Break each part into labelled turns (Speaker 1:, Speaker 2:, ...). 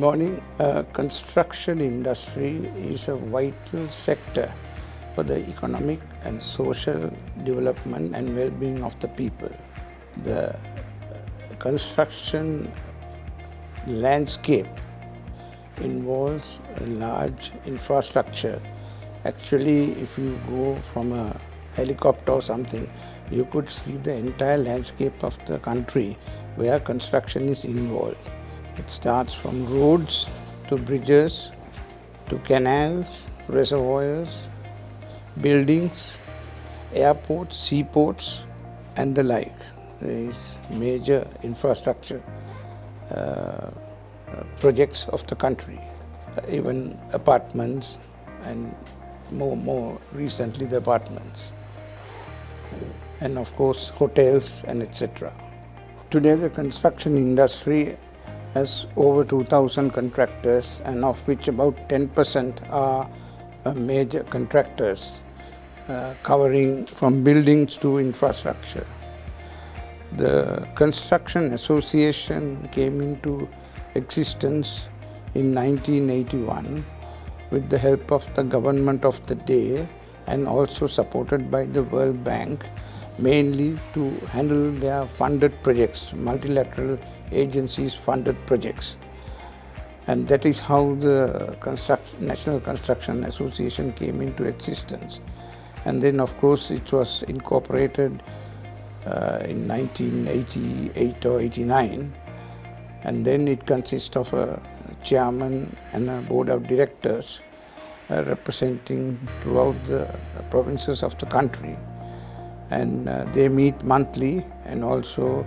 Speaker 1: morning. Construction industry is a vital sector for the economic and social development and well-being of the people. The construction landscape involves a large infrastructure. Actually, if you go from a helicopter or something, you could see the entire landscape of the country where construction is involved. It starts from roads to bridges to canals, reservoirs, buildings, airports, seaports, and the like. There is major infrastructure projects of the country, even apartments, and more recently the apartments, and of course hotels and etc. Today the construction industry has over 2,000 contractors, and of which about 10% are major contractors covering from buildings to infrastructure. The Construction Association came into existence in 1981 with the help of the government of the day and also supported by the World Bank, mainly to handle their funded projects, multilateral agencies funded projects. And that is how the National Construction Association came into existence. And then of course it was incorporated in 1988 or 89, and then it consists of a chairman and a board of directors representing throughout the provinces of the country, and they meet monthly, and also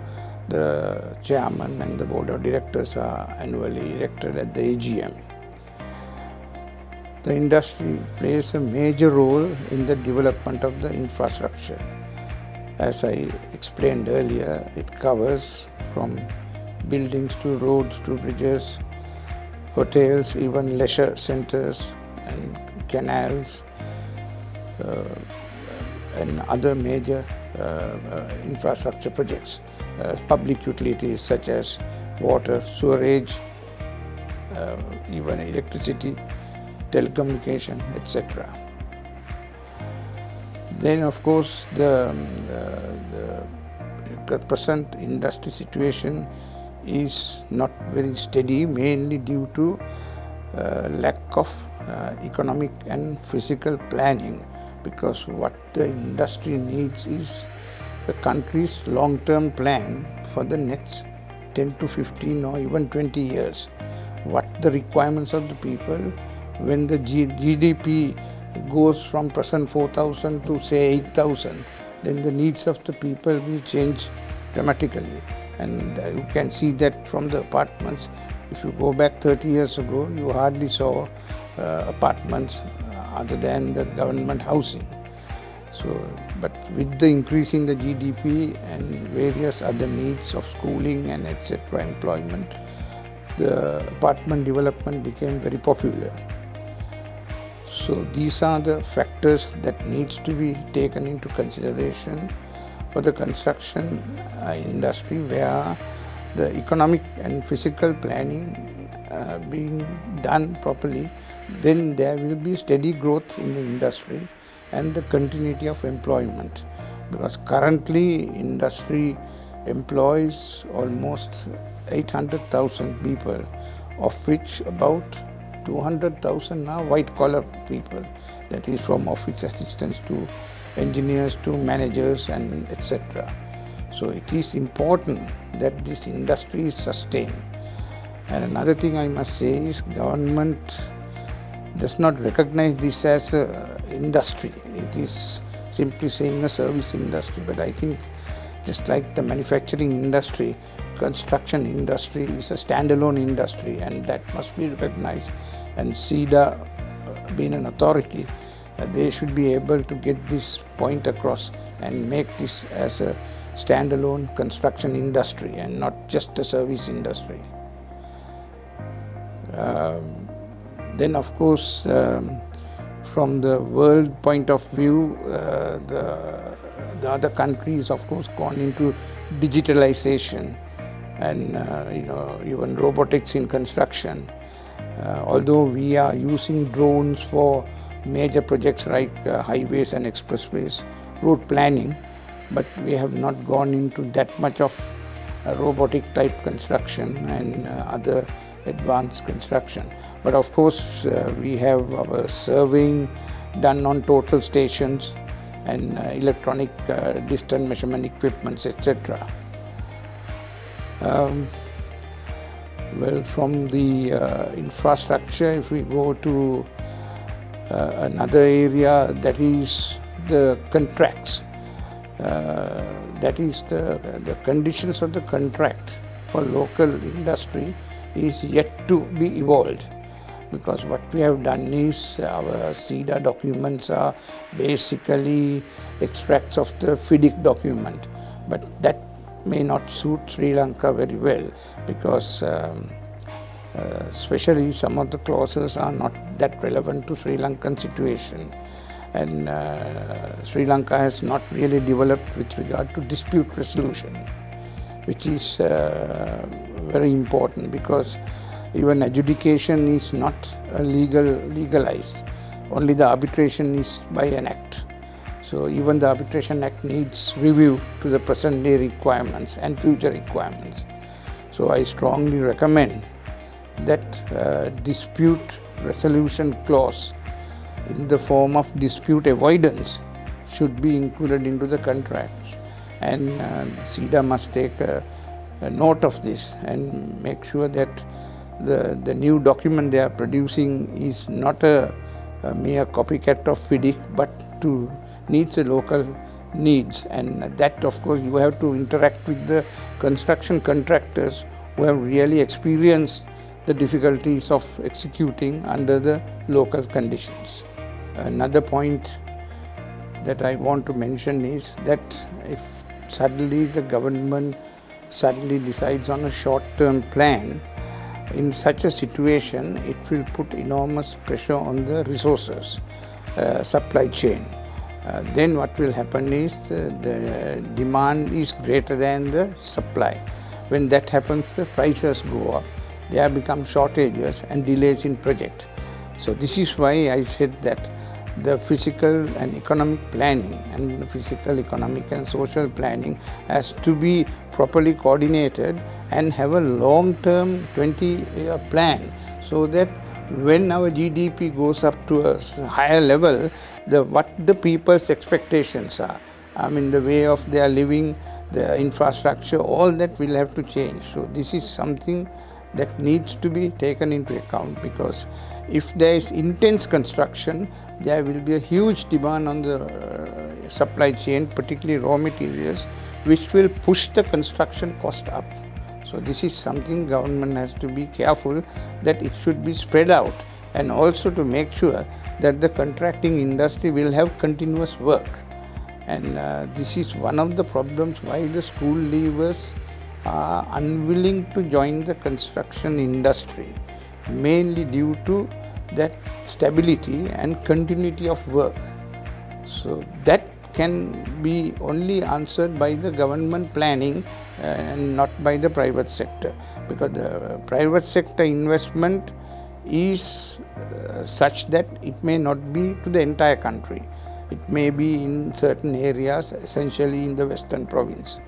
Speaker 1: the chairman and the board of directors are annually elected at the AGM. The industry plays a major role in the development of the infrastructure. As I explained earlier, it covers from buildings to roads to bridges, hotels, even leisure centers and canals, and other major infrastructure projects, public utilities such as water, sewerage, even electricity, telecommunication, etc. Then of course the present industry situation is not very steady, mainly due to lack of economic and physical planning, because what the industry needs is the country's long-term plan for the next 10 to 15 or even 20 years. What the requirements of the people when the GDP goes from present 4,000 to say 8,000, then the needs of the people will change dramatically. And you can see that from the apartments. If you go back 30 years ago, you hardly saw apartments other than the government housing. So, but with the increase in the GDP and various other needs of schooling and etc., employment, the apartment development became very popular. So these are the factors that needs to be taken into consideration for the construction industry, where the economic and physical planning being done properly, then there will be steady growth in the industry and the continuity of employment. Because currently industry employs almost 800,000 people, of which about 200,000 are white-collar people, that is from office assistants to engineers to managers and etc. So it is important that this industry is sustained. And another thing I must say is government does not recognize this as an industry. It is simply saying a service industry. But I think just like the manufacturing industry, construction industry is a standalone industry, and that must be recognized. And SIDA, being an authority, they should be able to get this point across and make this as a standalone construction industry and not just a service industry. Then of course, from the world point of view, the other countries of course gone into digitalization and even robotics in construction. Although we are using drones for major projects like highways and expressways, road planning, but we have not gone into that much of robotic type construction and other advanced construction. But of course, we have our surveying done on total stations and electronic distance measurement equipments, etc. Well, from the infrastructure, if we go to another area, that is the contracts. That is the conditions of the contract for local industry is yet to be evolved, because what we have done is our SIDA documents are basically extracts of the FIDIC document, but that may not suit Sri Lanka very well, because especially some of the clauses are not that relevant to Sri Lankan situation, and Sri Lanka has not really developed with regard to dispute resolution, which is very important, because even adjudication is not legalized. Only the arbitration is by an act. So even the Arbitration Act needs review to the present day requirements and future requirements. So I strongly recommend that dispute resolution clause in the form of dispute avoidance should be included into the contracts, and SIDA must take a note of this and make sure that the new document they are producing is not a mere copycat of FIDIC, but to needs the local needs, and that of course you have to interact with the construction contractors who have really experienced the difficulties of executing under the local conditions. Another point that I want to mention is that if suddenly the government suddenly decides on a short-term plan, in such a situation it will put enormous pressure on the resources, supply chain. Then what will happen is the demand is greater than the supply. When that happens, the prices go up. There become shortages and delays in project. So this is why I said that the physical and economic planning and the physical, economic and social planning has to be properly coordinated and have a long-term 20-year plan, so that when our GDP goes up to a higher level, what the people's expectations are, I mean the way of their living, the infrastructure, all that will have to change. So this is something that needs to be taken into account, because if there is intense construction, there will be a huge demand on the supply chain, particularly raw materials, which will push the construction cost up. So this is something government has to be careful that it should be spread out, and also to make sure that the contracting industry will have continuous work. And this is one of the problems why the school leavers are unwilling to join the construction industry, mainly due to that stability and continuity of work. So that can be only answered by the government planning and not by the private sector, because the private sector investment is such that it may not be to the entire country. It may be in certain areas, essentially in the western province.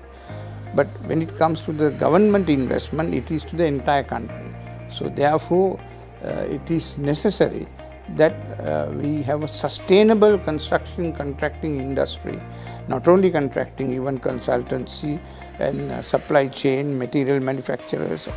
Speaker 1: But when it comes to the government investment, it is to the entire country. So therefore, it is necessary that we have a sustainable construction contracting industry, not only contracting, even consultancy and supply chain, material manufacturers,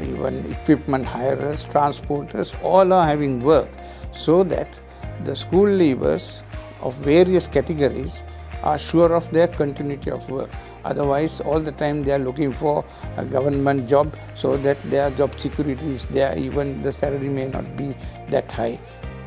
Speaker 1: even equipment hirers, transporters, all are having work, so that the school leavers of various categories are sure of their continuity of work. Otherwise, all the time they are looking for a government job, so that their job security is there, even the salary may not be that high.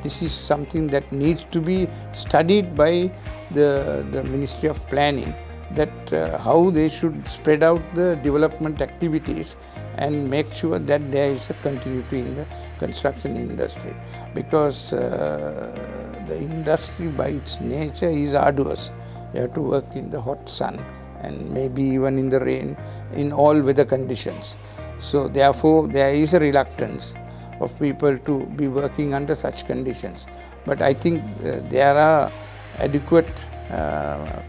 Speaker 1: This is something that needs to be studied by the Ministry of Planning, that how they should spread out the development activities and make sure that there is a continuity in the construction industry, because the industry by its nature is arduous. You have to work in the hot sun and maybe even in the rain, in all weather conditions. So therefore there is a reluctance of people to be working under such conditions. But I think there are adequate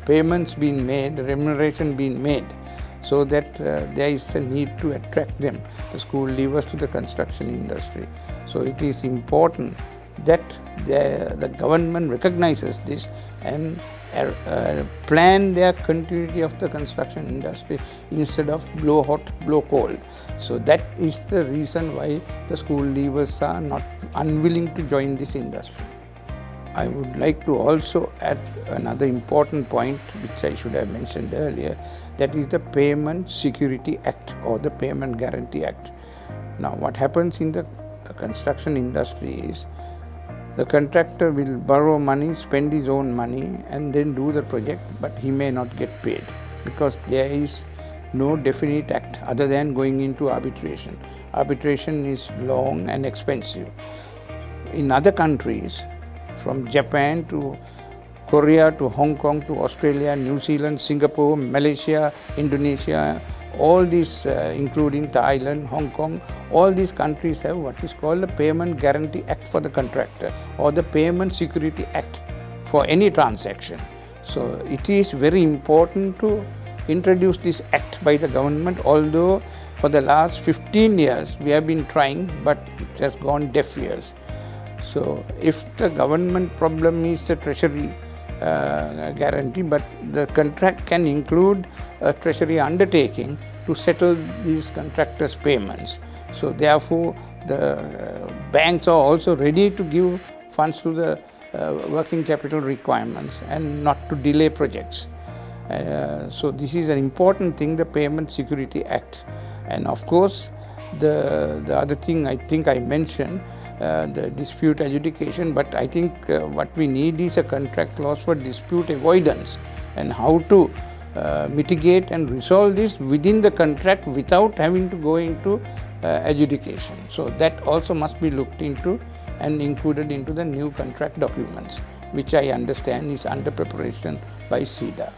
Speaker 1: payments being made, remuneration being made, so that there is a need to attract them, the school leavers, to the construction industry. So it is important that the government recognizes this and plan their continuity of the construction industry instead of blow hot, blow cold. So that is the reason why the school leavers are not unwilling to join this industry. I would like to also add another important point which I should have mentioned earlier, that is the Payment Security Act or the Payment Guarantee Act. Now what happens in the construction industry is the contractor will borrow money, spend his own money and then do the project, but he may not get paid because there is no definite act other than going into arbitration. Arbitration is long and expensive. In other countries, from Japan to Korea to Hong Kong to Australia, New Zealand, Singapore, Malaysia, Indonesia, all these including Thailand, Hong Kong, all these countries have what is called the Payment Guarantee Act for the contractor or the Payment Security Act for any transaction. So it is very important to introduce this act by the government, although for the last 15 years we have been trying, but it has gone deaf ears. So if the government problem is the treasury guarantee, but the contract can include a treasury undertaking to settle these contractors' payments. So therefore the banks are also ready to give funds to the working capital requirements and not to delay projects. So this is an important thing, the Payment Security Act. And of course the other thing I think I mentioned, the dispute adjudication, but I think what we need is a contract clause for dispute avoidance and how to mitigate and resolve this within the contract without having to go into adjudication. So that also must be looked into and included into the new contract documents, which I understand is under preparation by SIDA.